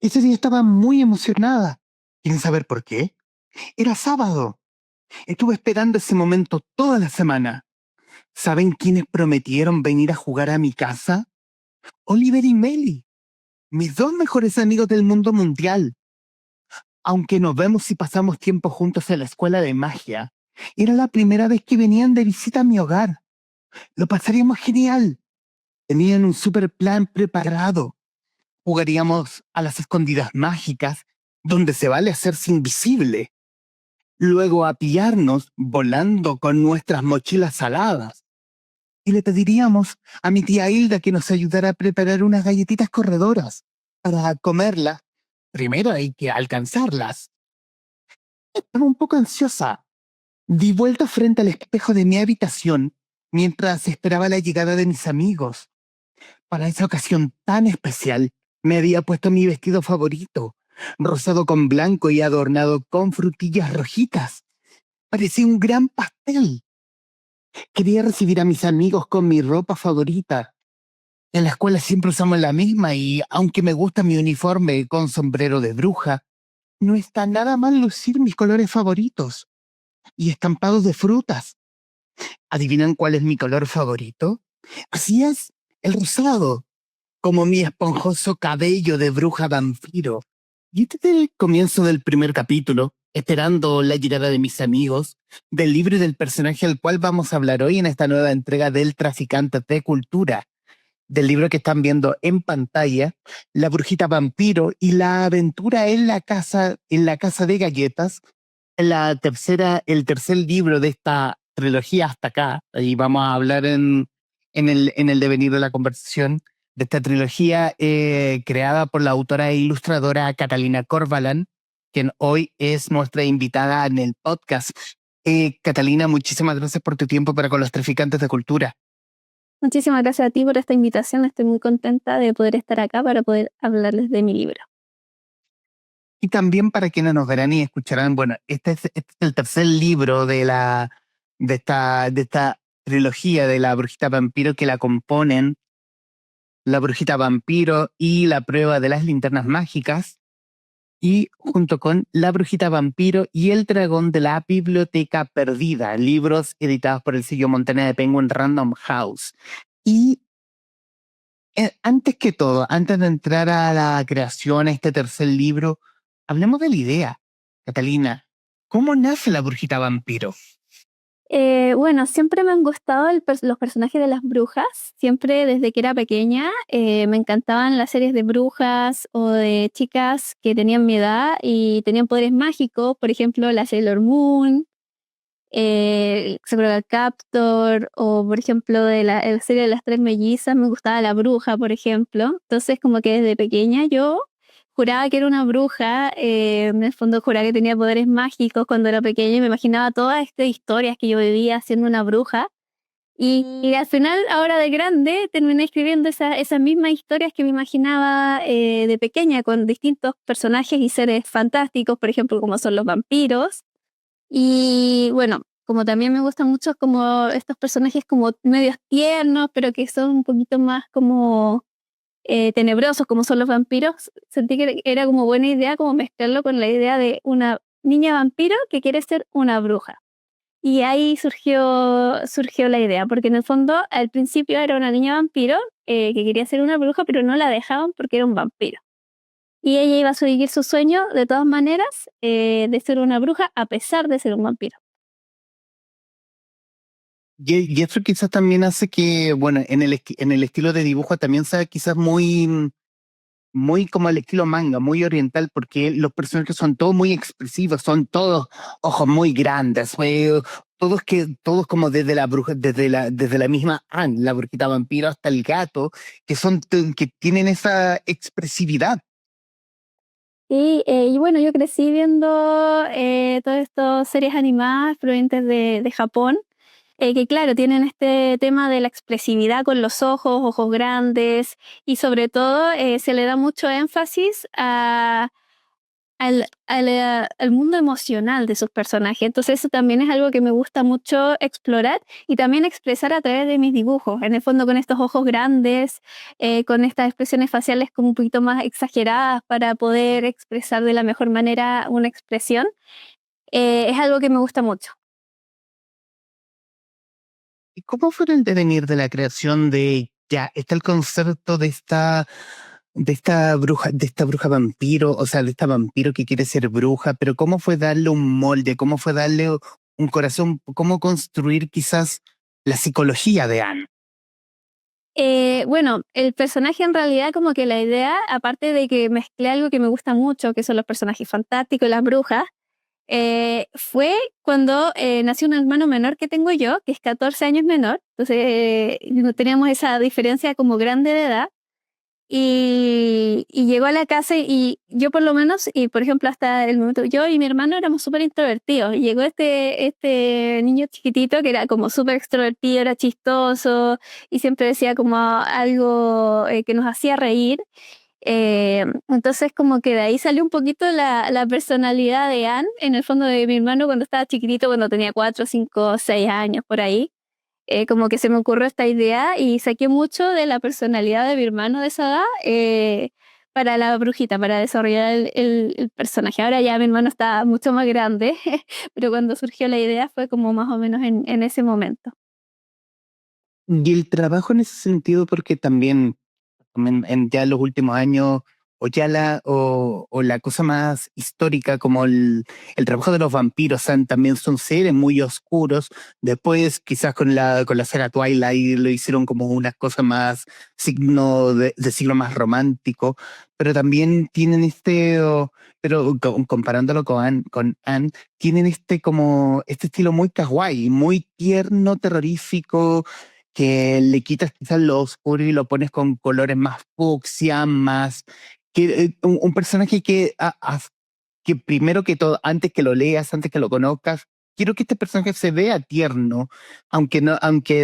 Ese día estaba muy emocionada. ¿Quieren saber por qué? Era sábado. Estuve esperando ese momento toda la semana. ¿Saben quiénes prometieron venir a jugar a mi casa? Oliver y Melly, mis dos mejores amigos del mundo mundial. Aunque nos vemos y pasamos tiempo juntos en la escuela de magia, era la primera vez que venían de visita a mi hogar. Lo pasaríamos genial. Tenían un super plan preparado. Jugaríamos a las escondidas mágicas, donde se vale hacerse invisible. Luego a pillarnos volando con nuestras mochilas saladas. Y le pediríamos a mi tía Hilda que nos ayudara a preparar unas galletitas corredoras. Para comerlas, primero hay que alcanzarlas. Estaba un poco ansiosa. Di vuelta frente al espejo de mi habitación mientras esperaba la llegada de mis amigos. Para esa ocasión tan especial, me había puesto mi vestido favorito, rosado con blanco y adornado con frutillas rojitas. Parecía un gran pastel. Quería recibir a mis amigos con mi ropa favorita. En la escuela siempre usamos la misma y, aunque me gusta mi uniforme con sombrero de bruja, no está nada mal lucir mis colores favoritos y estampados de frutas. ¿Adivinan cuál es mi color favorito? Así es, el rosado, como mi esponjoso cabello de bruja vampiro. Y este es el comienzo del primer capítulo, esperando la llegada de mis amigos, del libro y del personaje al cual vamos a hablar hoy en esta nueva entrega del Traficante de Cultura, del libro que están viendo en pantalla, La Brujita Vampiro y la aventura en la casa de galletas, el tercer libro de esta trilogía hasta acá, y vamos a hablar en el devenir de la conversación de esta trilogía creada por la autora e ilustradora Catalina Corvalán, quien hoy es nuestra invitada en el podcast. Catalina, muchísimas gracias por tu tiempo para con los traficantes de cultura. Muchísimas gracias a ti por esta invitación. Estoy muy contenta de poder estar acá para poder hablarles de mi libro. Y también para quienes nos verán y escucharán, bueno, este es el tercer libro de esta trilogía de la Brujita Vampiro que la componen La Brujita Vampiro y La Prueba de las Linternas Mágicas, y junto con La Brujita Vampiro y El Dragón de la Biblioteca Perdida, libros editados por el sello Montana de Penguin Random House. Y antes que todo, antes de entrar a la creación, a este tercer libro, hablemos de la idea. Catalina, ¿cómo nace La Brujita Vampiro? Bueno, siempre me han gustado los personajes de las brujas. Siempre desde que era pequeña me encantaban las series de brujas o de chicas que tenían mi edad y tenían poderes mágicos. Por ejemplo, la Sailor Moon, Sakura Captor, o por ejemplo de la serie de las tres mellizas me gustaba la bruja, por ejemplo. Entonces como que desde pequeña yo juraba que era una bruja, en el fondo juraba que tenía poderes mágicos cuando era pequeña y me imaginaba todas estas historias que yo vivía siendo una bruja. Y al final, ahora de grande, terminé escribiendo esas mismas historias que me imaginaba de pequeña, con distintos personajes y seres fantásticos, por ejemplo, como son los vampiros. Y bueno, como también me gustan mucho como estos personajes como medios tiernos, pero que son un poquito más como tenebrosos, como son los vampiros, sentí que era como buena idea como mezclarlo con la idea de una niña vampiro que quiere ser una bruja. Y ahí surgió la idea, porque en el fondo al principio era una niña vampiro que quería ser una bruja, pero no la dejaban porque era un vampiro. Y ella iba a seguir su sueño de todas maneras de ser una bruja a pesar de ser un vampiro. Y eso quizás también hace que, bueno, en el estilo de dibujo también sea quizás muy como el estilo manga, muy oriental, porque los personajes son todos muy expresivos, son todos ojos muy grandes, todos como desde la bruja, desde la misma Anne, la brujita vampiro, hasta el gato, que tienen esa expresividad. Y bueno, yo crecí viendo todas estas series animadas provenientes de Japón, que claro, tienen este tema de la expresividad con los ojos grandes, y sobre todo se le da mucho énfasis al mundo emocional de sus personajes. Entonces eso también es algo que me gusta mucho explorar y también expresar a través de mis dibujos. En el fondo con estos ojos grandes, con estas expresiones faciales como un poquito más exageradas para poder expresar de la mejor manera una expresión, es algo que me gusta mucho. ¿Y cómo fue el devenir de la creación de, ya, está el concepto de esta bruja vampiro, o sea, de esta vampiro que quiere ser bruja, pero cómo fue darle un molde, cómo fue darle un corazón, cómo construir quizás la psicología de Anne? Bueno, el personaje en realidad como que la idea, aparte de que mezclé algo que me gusta mucho, que son los personajes fantásticos y las brujas, fue cuando nació un hermano menor que tengo yo, que es 14 años menor, entonces no teníamos esa diferencia como grande de edad, y llegó a la casa y yo por lo menos, y por ejemplo hasta el momento, yo y mi hermano éramos súper introvertidos, y llegó este niño chiquitito que era como súper extrovertido, era chistoso, y siempre decía como algo que nos hacía reír. Entonces como que de ahí salió un poquito la personalidad de Anne, en el fondo de mi hermano cuando estaba chiquitito, cuando tenía 4, 5, 6 años por ahí. Como que se me ocurrió esta idea y saqué mucho de la personalidad de mi hermano de esa edad para la brujita, para desarrollar el personaje. Ahora ya mi hermano está mucho más grande, pero cuando surgió la idea fue como más o menos en ese momento. Y el trabajo en ese sentido, porque también en ya los últimos años, o la cosa más histórica como el trabajo de los vampiros, también son seres muy oscuros. Después, quizás con la saga Twilight lo hicieron como una cosa más de siglo más romántico, pero también tienen pero comparándolo con Anne, tienen como este estilo muy kawaii, muy tierno, terrorífico, que le quitas quizás lo oscuro y lo pones con colores más fucsia, más un personaje que primero que todo, antes que lo leas, antes que lo conozcas, quiero que este personaje se vea tierno, aunque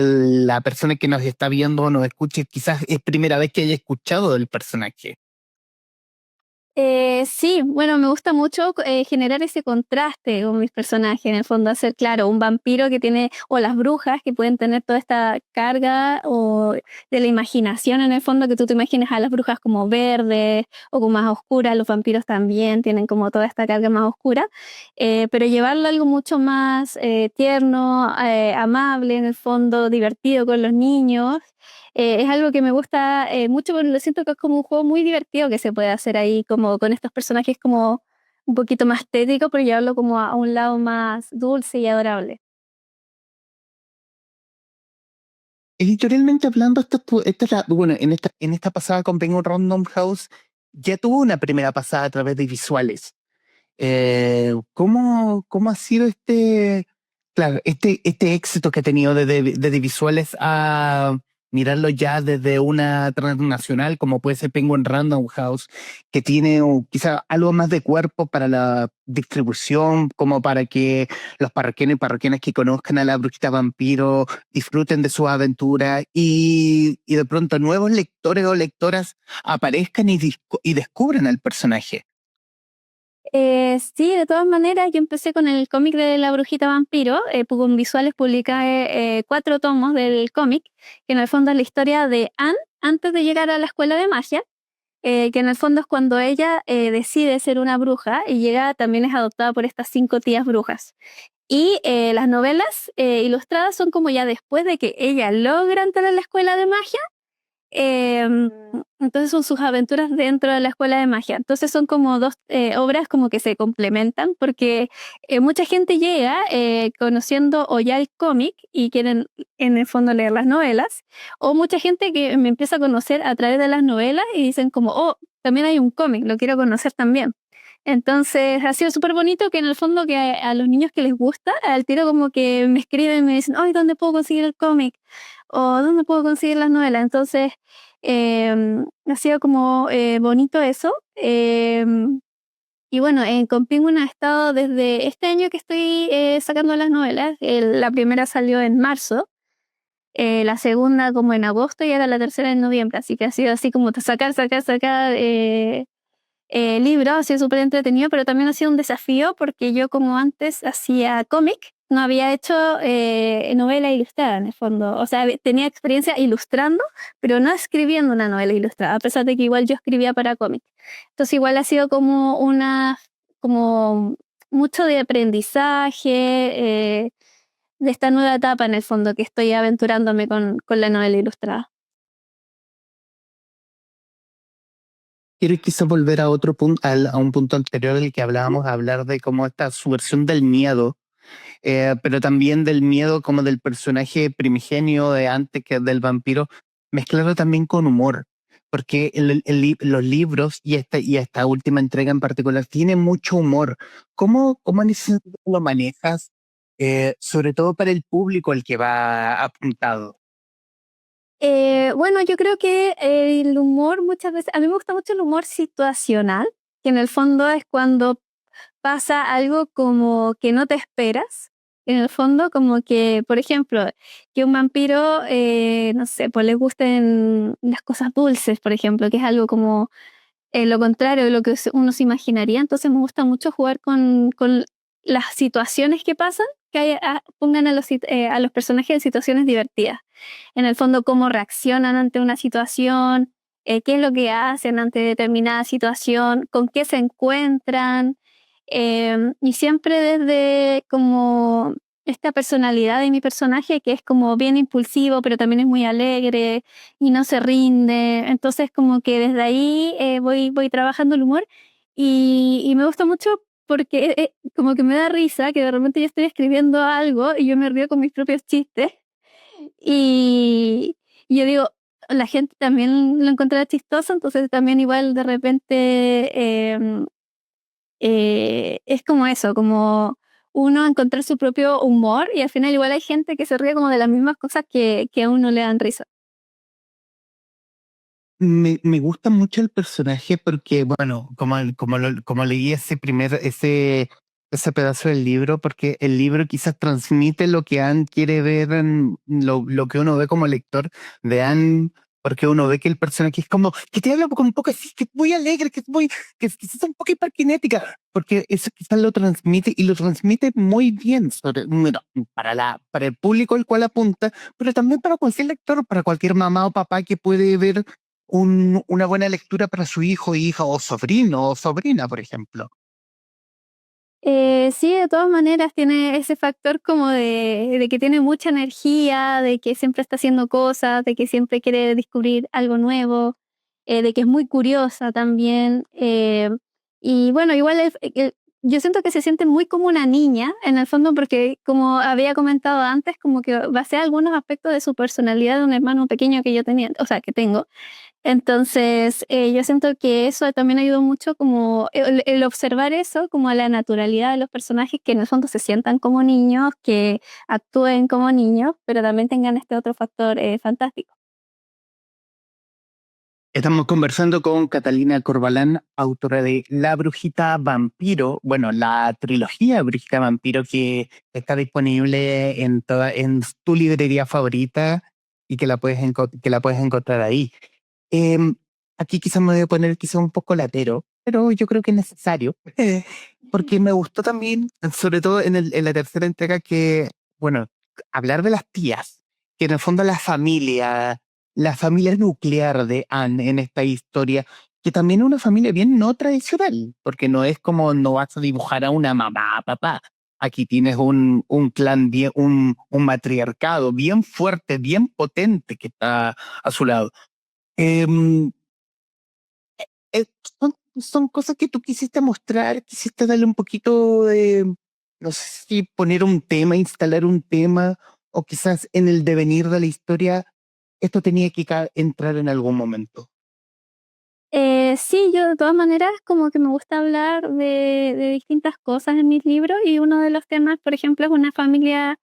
la persona que nos está viendo o nos escuche quizás es primera vez que haya escuchado del personaje. Sí, bueno, me gusta mucho generar ese contraste con mis personajes, en el fondo hacer, claro, un vampiro que tiene, o las brujas que pueden tener toda esta carga o de la imaginación en el fondo, que tú te imagines a las brujas como verdes o como más oscuras, los vampiros también tienen como toda esta carga más oscura, pero llevarlo a algo mucho más tierno, amable en el fondo, divertido con los niños. Es algo que me gusta mucho porque lo siento que es como un juego muy divertido que se puede hacer ahí como con estos personajes como un poquito más tétrico, pero llevarlo como a un lado más dulce y adorable. Editorialmente hablando, esta es bueno, en esta pasada con Penguin Random House ya tuvo una primera pasada a través de visuales. ¿Cómo ha sido claro, este éxito que ha tenido de visuales a mirarlo ya desde una transnacional como puede ser Penguin Random House, que tiene quizá algo más de cuerpo para la distribución, como para que los parroquianos y parroquianas que conozcan a la brujita vampiro disfruten de su aventura y de pronto nuevos lectores o lectoras aparezcan y descubran al personaje? Sí, de todas maneras, yo empecé con el cómic de La Brujita Vampiro, con Visuales publiqué 4 tomos del cómic, que en el fondo es la historia de Anne antes de llegar a la escuela de magia, que en el fondo es cuando ella decide ser una bruja y llega, también es adoptada por estas 5 tías brujas. Y las novelas ilustradas son como ya después de que ella logra entrar a la escuela de magia. Entonces son sus aventuras dentro de la escuela de magia. Entonces son como dos obras como que se complementan porque mucha gente llega conociendo o ya el cómic y quieren en el fondo leer las novelas, o mucha gente que me empieza a conocer a través de las novelas y dicen como, oh, también hay un cómic, lo quiero conocer también. Entonces ha sido súper bonito que en el fondo que a los niños que les gusta, al tiro como que me escriben y me dicen, ay, ¿dónde puedo conseguir el cómic? ¿O dónde puedo conseguir las novelas? Entonces ha sido como bonito eso. Y bueno, con Penguin ha estado desde este año que estoy sacando las novelas. La primera salió en marzo, la segunda como en agosto y ahora la tercera en noviembre. Así que ha sido así como sacar, sacar, sacar. libros, ha sido súper entretenido, pero también ha sido un desafío porque yo como antes hacía cómic, no había hecho novela ilustrada en el fondo. O sea, tenía experiencia ilustrando, pero no escribiendo una novela ilustrada, a pesar de que igual yo escribía para cómic. Entonces igual ha sido como mucho de aprendizaje, de esta nueva etapa en el fondo que estoy aventurándome con la novela ilustrada. Quiero quizá volver a otro punto, a un punto anterior del que hablábamos, hablar de cómo esta subversión del miedo, pero también del miedo como del personaje primigenio de antes que del vampiro, mezclarlo también con humor, porque los libros y esta última entrega en particular tiene mucho humor. ¿Cómo en ese sentido lo manejas, sobre todo para el público al que va apuntado? Bueno, yo creo que el humor muchas veces, a mí me gusta mucho el humor situacional, que en el fondo es cuando pasa algo como que no te esperas. En el fondo, como que, por ejemplo, que un vampiro, no sé, pues le gusten las cosas dulces, por ejemplo, que es algo como lo contrario de lo que uno se imaginaría. Entonces me gusta mucho jugar con las situaciones que pasan, pongan a los personajes en situaciones divertidas. En el fondo, cómo reaccionan ante una situación, qué es lo que hacen ante determinada situación, con qué se encuentran, y siempre desde como esta personalidad de mi personaje que es como bien impulsivo, pero también es muy alegre y no se rinde. Entonces como que desde ahí voy trabajando el humor y me gusta mucho porque como que me da risa que de repente yo estoy escribiendo algo y yo me río con mis propios chistes y, y yo digo, la gente también lo encontrará chistoso, entonces también igual de repente es como eso, como uno encontrar su propio humor y al final igual hay gente que se ríe como de las mismas cosas que a uno le dan risa. Me gusta mucho el personaje porque, bueno, como leí ese pedazo del libro, porque el libro quizás transmite lo que Anne quiere ver, lo que uno ve como lector de Anne, porque uno ve que el personaje es como, que te habla como un poco así, que es muy alegre, que es quizás un poco hiperkinética, porque eso quizás lo transmite y lo transmite muy bien, bueno, para el público al cual apunta, pero también para cualquier lector, para cualquier mamá o papá que puede ver una buena lectura para su hijo, hija o sobrino o sobrina, por ejemplo. Sí, de todas maneras tiene ese factor como de que tiene mucha energía, de que siempre está haciendo cosas, de que siempre quiere descubrir algo nuevo, de que es muy curiosa también. Y bueno, igual yo siento que se siente muy como una niña, en el fondo, porque como había comentado antes, como que basé algunos aspectos de su personalidad de un hermano pequeño que yo tenía, o sea, que tengo. Entonces, yo siento que eso también ayudó mucho como el observar eso, como a la naturalidad de los personajes, que en el fondo se sientan como niños, que actúen como niños, pero también tengan este otro factor fantástico. Estamos conversando con Catalina Corbalán, autora de La Brujita Vampiro, bueno, la trilogía Brujita Vampiro que está disponible en tu librería favorita y que la puedes encontrar ahí. Em, Aquí quizás me voy a poner quizás un poco latero, pero yo creo que es necesario, porque me gustó también, sobre todo en la tercera entrega, que, bueno, hablar de las tías, que en el fondo la familia nuclear de Anne en esta historia, que también es una familia bien no tradicional, porque no es como no vas a dibujar a una mamá, papá. Aquí tienes un clan, un matriarcado bien fuerte, bien potente que está a su lado. Em, eh, son cosas que tú quisiste mostrar, quisiste darle un poquito de, no sé si poner un tema, instalar un tema, o quizás en el devenir de la historia, esto tenía que entrar en algún momento. Sí, yo de todas maneras como que me gusta hablar de distintas cosas en mis libros y uno de los temas, por ejemplo, es una familia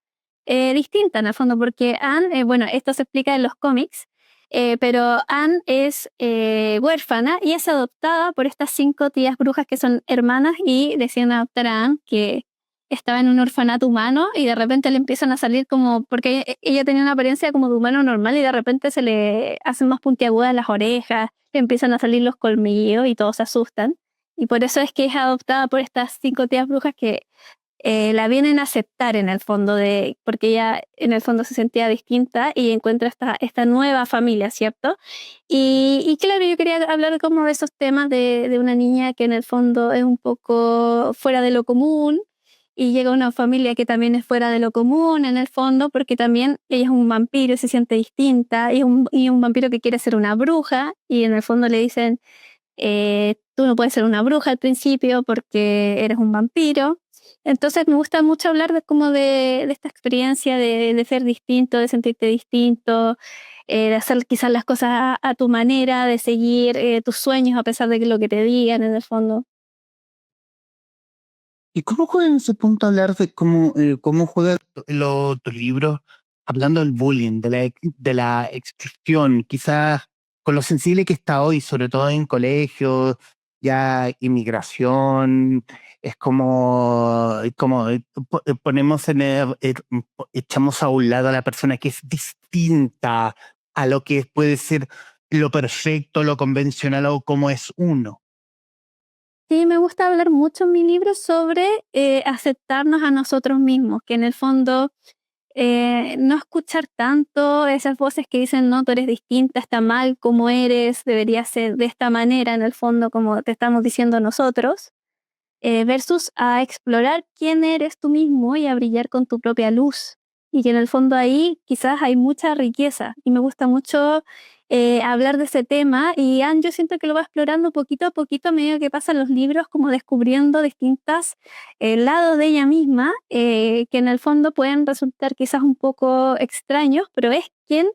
distinta en el fondo, porque Anne, bueno, esto se explica en los cómics, pero Anne es huérfana y es adoptada por estas 5 tías brujas que son hermanas y deciden adoptar a Anne, que estaba en un orfanato humano y de repente le empiezan a salir como, porque ella tenía una apariencia como de humano normal y de repente se le hacen más puntiagudas las orejas, le empiezan a salir los colmillos y todos se asustan. Y por eso es que es adoptada por estas 5 tías brujas que la vienen a aceptar en el fondo, porque ella en el fondo se sentía distinta y encuentra esta nueva familia, ¿cierto? Y claro, yo quería hablar como de esos temas de una niña que en el fondo es un poco fuera de lo común y llega a una familia que también es fuera de lo común en el fondo, porque también ella es un vampiro y se siente distinta, y un vampiro que quiere ser una bruja y en el fondo le dicen tú no puedes ser una bruja al principio porque eres un vampiro. Entonces me gusta mucho hablar de esta experiencia de ser distinto, de sentirte distinto, de hacer quizás las cosas a tu manera, de seguir tus sueños a pesar de lo que te digan en el fondo. ¿Y cómo juega en ese punto hablar de cómo juega tu libro hablando del bullying, de la exclusión, quizás con lo sensible que está hoy, sobre todo en colegios, ya inmigración, es como ponemos echamos a un lado a la persona que es distinta a lo que puede ser lo perfecto, lo convencional o como es uno. Sí, me gusta hablar mucho en mi libro sobre aceptarnos a nosotros mismos, que en el fondo no escuchar tanto esas voces que dicen, no, tú eres distinta, está mal como eres, debería ser de esta manera, en el fondo, como te estamos diciendo nosotros, versus a explorar quién eres tú mismo y a brillar con tu propia luz. Y que en el fondo ahí quizás hay mucha riqueza. Y me gusta mucho hablar de ese tema. Y Anne, yo siento que lo va explorando poquito a poquito a medida que pasan los libros, como descubriendo distintas lados de ella misma, que en el fondo pueden resultar quizás un poco extraños, pero es quien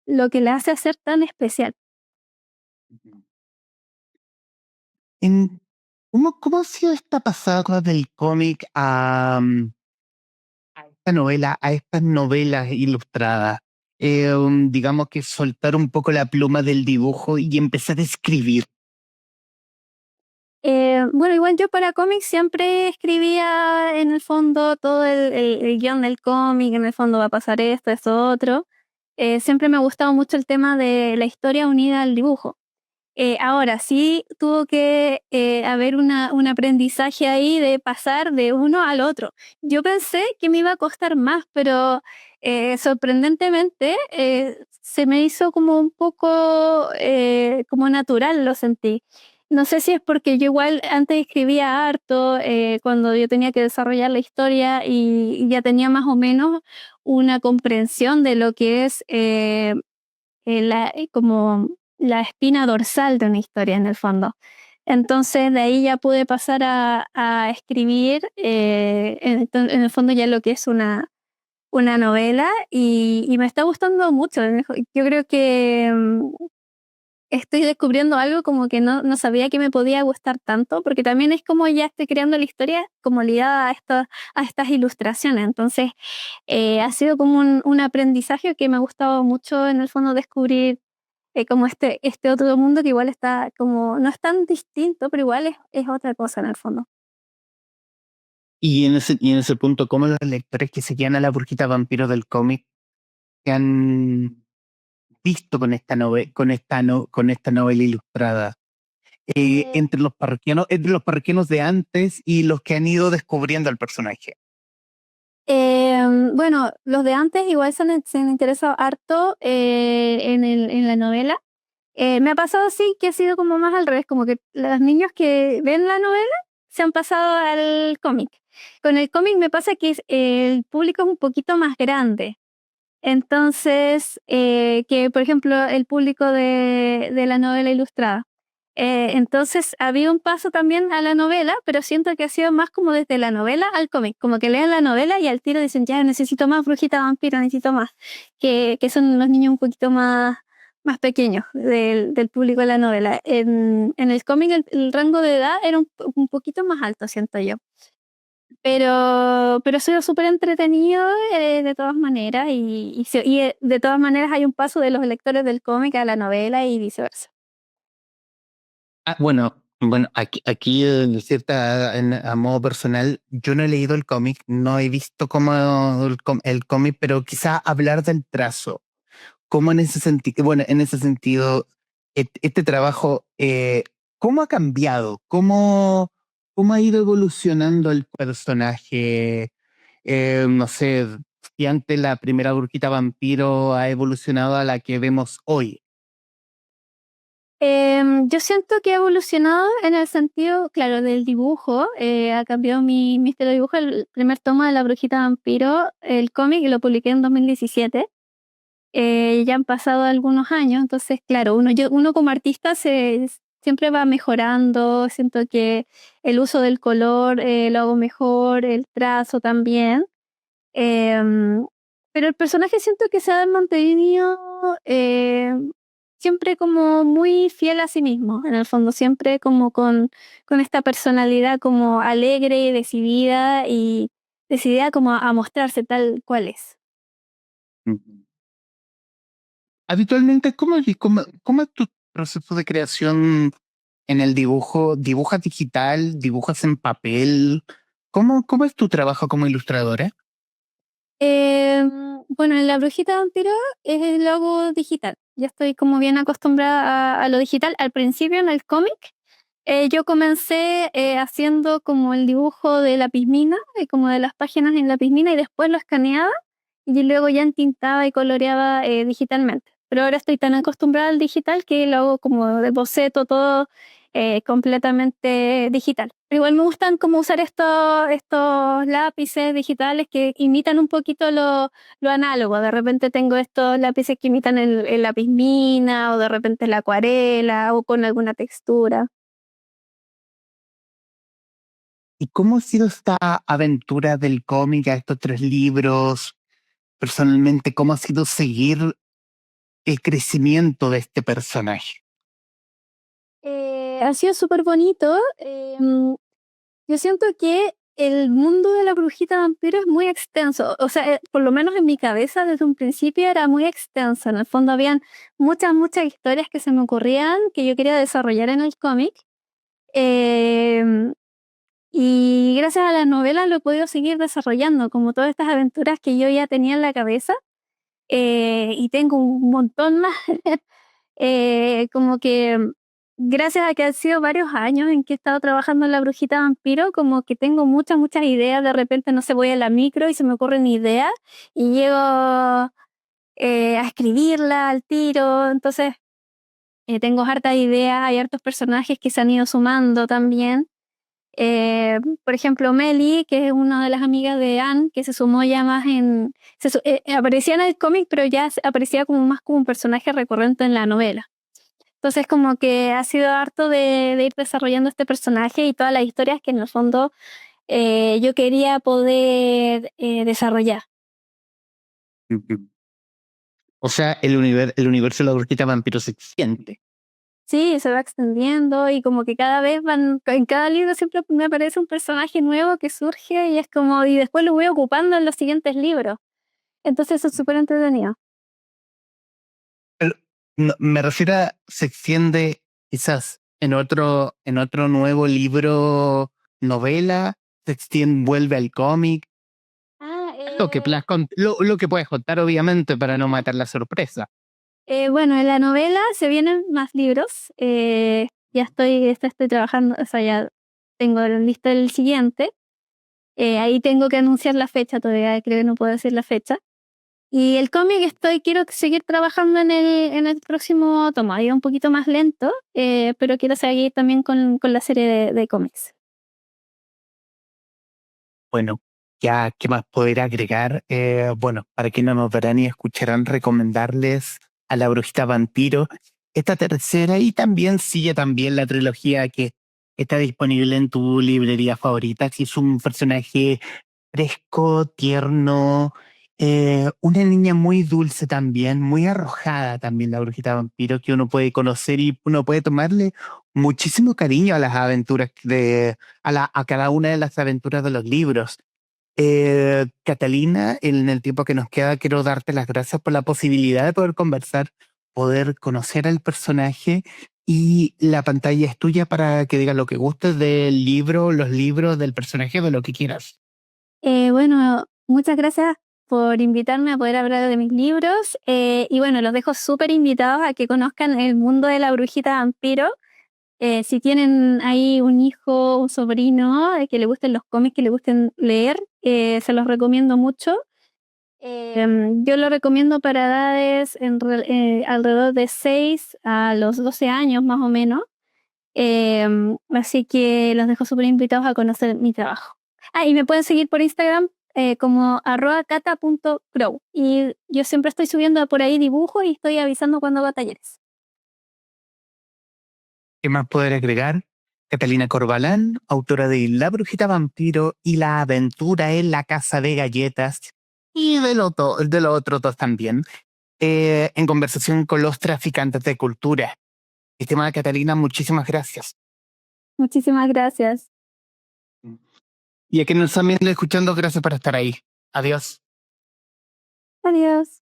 lo que la hace hacer tan especial. En, ¿cómo ha sido esta pasada del cómic a esta novela, a estas novelas ilustradas? Digamos que soltar un poco la pluma del dibujo y empezar a escribir. Bueno, igual yo para cómics siempre escribía en el fondo todo el guión del cómic, en el fondo va a pasar esto, otro. Siempre me ha gustado mucho el tema de la historia unida al dibujo. Ahora sí tuvo que haber un aprendizaje ahí de pasar de uno al otro. Yo pensé que me iba a costar más, pero sorprendentemente se me hizo como un poco como natural, lo sentí. No sé si es porque yo igual antes escribía harto, cuando yo tenía que desarrollar la historia y ya tenía más o menos una comprensión de lo que es como la espina dorsal de una historia en el fondo. Entonces de ahí ya pude pasar a escribir en el fondo ya lo que es una novela y me está gustando mucho. Yo creo que estoy descubriendo algo como que no sabía que me podía gustar tanto, porque también es como ya estoy creando la historia como ligada a estas ilustraciones. Entonces ha sido como un aprendizaje que me ha gustado mucho en el fondo descubrir como este otro mundo que igual está como, no es tan distinto, pero igual es otra cosa en el fondo. Y en ese punto, ¿cómo los lectores que seguían a la brujita vampiro del cómic se han visto con esta novela ilustrada? Eh, Entre los parroquianos de antes y los que han ido descubriendo al personaje. bueno, los de antes igual se han interesado harto en la novela. Me ha pasado así que ha sido como más al revés, como que los niños que ven la novela se han pasado al cómic. Con el cómic me pasa que el público es un poquito más grande. Entonces, que por ejemplo el público de la novela ilustrada. Entonces, había un paso también a la novela, pero siento que ha sido más como desde la novela al cómic, como que leen la novela y al tiro dicen, ya necesito más brujita vampiro, necesito más, que son los niños un poquito más pequeños del público de la novela. En el cómic el rango de edad era un poquito más alto, siento yo. Pero ha sido súper entretenido de todas maneras y de todas maneras hay un paso de los lectores del cómic a la novela y viceversa. Bueno, aquí a modo personal, yo no he leído el cómic, no he visto cómo el cómic, pero quizá hablar del trazo. Cómo en ese sentido, bueno, en ese sentido, este trabajo, ¿Cómo ha cambiado? ¿Cómo ha ido evolucionando el personaje? No sé, si antes la primera brujita vampiro ha evolucionado a la que vemos hoy. Yo siento que ha evolucionado en el sentido, claro, del dibujo. Ha cambiado mi estilo de dibujo. El primer tomo de La Brujita Vampiro, el cómic, lo publiqué en 2017. Ya han pasado algunos años, entonces, claro, uno como artista siempre va mejorando. Siento que el uso del color lo hago mejor, el trazo también. Em, pero el personaje siento que se ha mantenido siempre como muy fiel a sí mismo, en el fondo, siempre como con esta personalidad como alegre y decidida como a mostrarse tal cual es. Ujú. Habitualmente, ¿cómo es tu proceso de creación en el dibujo? ¿Dibujas digital? ¿Dibujas en papel? ¿Cómo es tu trabajo como ilustradora? Bueno, en La Brujita Vampiro es el logo digital. Ya estoy como bien acostumbrada a lo digital. Al principio en el cómic yo comencé haciendo como el dibujo de la pismina, como de las páginas en la pismina, y después lo escaneaba y luego ya entintaba y coloreaba digitalmente. Pero ahora estoy tan acostumbrada al digital que lo hago como de boceto, todo completamente digital. Pero igual me gustan como usar estos lápices digitales que imitan un poquito lo análogo. De repente tengo estos lápices que imitan el lápiz mina, o de repente la acuarela o con alguna textura. ¿Y cómo ha sido esta aventura del cómic a estos tres libros? Personalmente, ¿cómo ha sido seguir el crecimiento de este personaje? Ha sido súper bonito. Yo siento que el mundo de La Brujita Vampiro es muy extenso. O sea, por lo menos en mi cabeza desde un principio era muy extenso. En el fondo habían muchas historias que se me ocurrían que yo quería desarrollar en el cómic. Em, y gracias a las novelas lo he podido seguir desarrollando, como todas estas aventuras que yo ya tenía en la cabeza. Y tengo un montón más. Como que gracias a que han sido varios años en que he estado trabajando en La Brujita Vampiro, como que tengo muchas ideas. De repente, no sé, voy a la micro y se me ocurren ideas y llego a escribirla al tiro. Entonces, tengo hartas ideas, hay hartos personajes que se han ido sumando también. Por ejemplo, Meli, que es una de las amigas de Anne, que se sumó ya más aparecía en el cómic, pero ya aparecía como más como un personaje recurrente en la novela. Entonces, como que ha sido harto de ir desarrollando este personaje y todas las historias que en el fondo yo quería poder desarrollar. Ujú. O sea, el universo de la brujita vampiro se extiende. Sí, se va extendiendo y como que cada vez en cada libro siempre me aparece un personaje nuevo que surge y es como, y después lo voy ocupando en los siguientes libros. Entonces eso es súper entretenido. Pero me refiero a se extiende quizás en otro nuevo libro, novela, se extiende, vuelve al cómic. Ah, Lo que puedes contar, obviamente, para no matar la sorpresa. bueno, en la novela se vienen más libros. Estoy trabajando, o sea, ya tengo listo el siguiente. Ahí tengo que anunciar la fecha todavía, creo que no puedo decir la fecha. Y el cómic quiero seguir trabajando en el próximo tomo. Ha ido un poquito más lento, pero quiero seguir también con la serie de cómics. Bueno, ya, ¿qué más poder agregar? Bueno, para quienes no nos verán y escucharán, recomendarles a la brujita vampiro esta tercera y también sigue también la trilogía que está disponible en tu librería favorita. Si es un personaje fresco, tierno, una niña muy dulce también, muy arrojada también la brujita vampiro que uno puede conocer y uno puede tomarle muchísimo cariño a las aventuras a cada una de las aventuras de los libros. Catalina, en el tiempo que nos queda, quiero darte las gracias por la posibilidad de poder conversar, poder conocer al personaje y la pantalla es tuya para que digas lo que gustes del libro, los libros, del personaje, de lo que quieras. Bueno, muchas gracias por invitarme a poder hablar de mis libros. Y bueno, los dejo súper invitados a que conozcan el mundo de la brujita vampiro. Si tienen ahí un hijo, un sobrino que le gusten los cómics, que le gusten leer, se los recomiendo mucho. Yo lo recomiendo para edades alrededor de 6 a los 12 años más o menos. Así que los dejo súper invitados a conocer mi trabajo. Y me pueden seguir por Instagram como @cata.grow. Y yo siempre estoy subiendo por ahí dibujos y estoy avisando cuando hago talleres. ¿Qué más poder agregar? Catalina Corbalán, autora de La Brujita Vampiro y La Aventura en la Casa de Galletas, y de los otros dos también, en conversación con los traficantes de cultura. Estimada Catalina, muchísimas gracias. Muchísimas gracias. Y a quienes nos están viendo y escuchando, gracias por estar ahí. Adiós. Adiós.